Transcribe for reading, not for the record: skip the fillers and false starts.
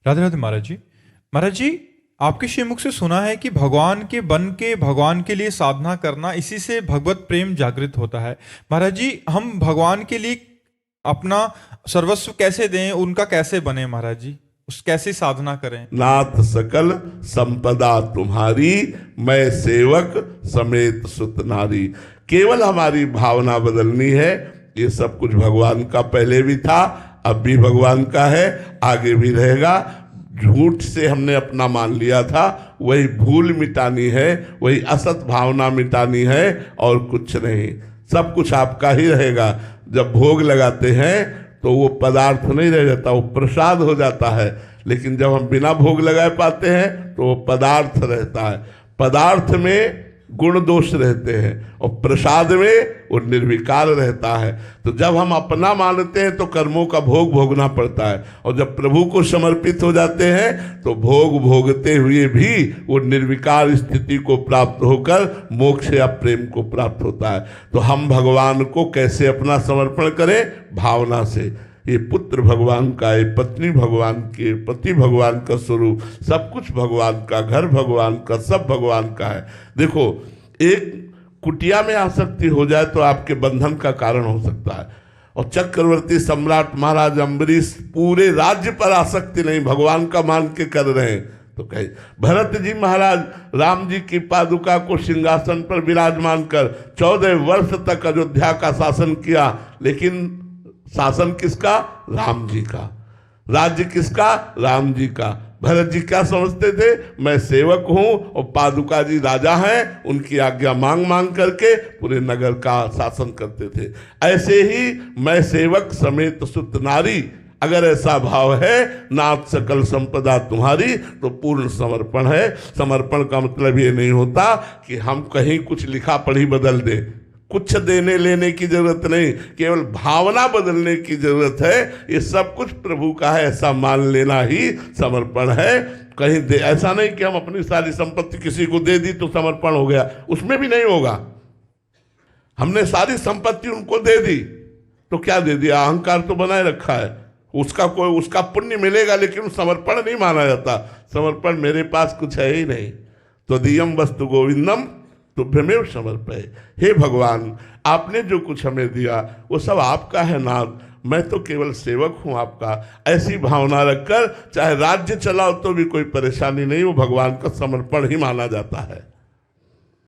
राधे राधे महाराज जी। महाराज जी, आपके श्रीमुख से सुना है कि भगवान के बन के भगवान के लिए साधना करना, इसी से भगवत प्रेम जागृत होता है। महाराज जी, हम भगवान के लिए अपना सर्वस्व कैसे दें, उनका कैसे बने महाराज जी, उस कैसे साधना करें? नाथ सकल संपदा तुम्हारी, मैं सेवक समेत सुत नारी। केवल हमारी भावना बदलनी है। ये सब कुछ भगवान का पहले भी था, अब भी भगवान का है, आगे भी रहेगा। झूठ से हमने अपना मान लिया था, वही भूल मिटानी है, वही असत भावना मिटानी है, और कुछ नहीं। सब कुछ आपका ही रहेगा। जब भोग लगाते हैं तो वो पदार्थ नहीं रह जाता, वो प्रसाद हो जाता है। लेकिन जब हम बिना भोग लगाए पाते हैं तो वो पदार्थ रहता है। पदार्थ में गुण दोष रहते हैं और प्रसाद में वो निर्विकार रहता है। तो जब हम अपना मानते हैं तो कर्मों का भोग भोगना पड़ता है, और जब प्रभु को समर्पित हो जाते हैं तो भोग भोगते हुए भी वो निर्विकार स्थिति को प्राप्त होकर मोक्ष या प्रेम को प्राप्त होता है। तो हम भगवान को कैसे अपना समर्पण करें? भावना से। ये पुत्र भगवान का, ये पत्नी भगवान की, पति भगवान का स्वरूप, सब कुछ भगवान का, घर भगवान का, सब भगवान का है। देखो, एक कुटिया में आसक्ति हो जाए तो आपके बंधन का कारण हो सकता है। और चक्रवर्ती सम्राट महाराज अम्बरीश पूरे राज्य पर आसक्ति नहीं, भगवान का मान के कर रहे हैं। तो कहे भरत जी महाराज राम जी की पादुका को सिंहासन पर विराजमान कर 14 वर्ष तक अयोध्या का शासन किया, लेकिन शासन किसका? राम जी का। राज्य किसका? राम जी का। भरत जी क्या समझते थे? मैं सेवक हूं और पादुका जी राजा हैं, उनकी आज्ञा मांग मांग करके पूरे नगर का शासन करते थे। ऐसे ही मैं सेवक समेत सुत नारी, अगर ऐसा भाव है, नाथ सकल संपदा तुम्हारी, तो पूर्ण समर्पण है। समर्पण का मतलब ये नहीं होता कि हम कहीं कुछ लिखा पढ़ी बदल दें। कुछ देने लेने की जरूरत नहीं, केवल भावना बदलने की जरूरत है। ये सब कुछ प्रभु का है, ऐसा मान लेना ही समर्पण है। कहीं दे, ऐसा नहीं कि हम अपनी सारी संपत्ति किसी को दे दी तो समर्पण हो गया, उसमें भी नहीं होगा। हमने सारी संपत्ति उनको दे दी तो क्या दे दिया? अहंकार तो बनाए रखा है। उसका पुण्य मिलेगा, लेकिन समर्पण नहीं माना जाता। समर्पण मेरे पास कुछ है ही नहीं, तो दियम वस्तु गोविंदम तुभ्यमेव समर्पय। हे भगवान, आपने जो कुछ हमें दिया वो सब आपका है नाथ, मैं तो केवल सेवक हूं आपका। ऐसी भावना रखकर चाहे राज्य चलाओ तो भी कोई परेशानी नहीं, वो भगवान का समर्पण ही माना जाता है।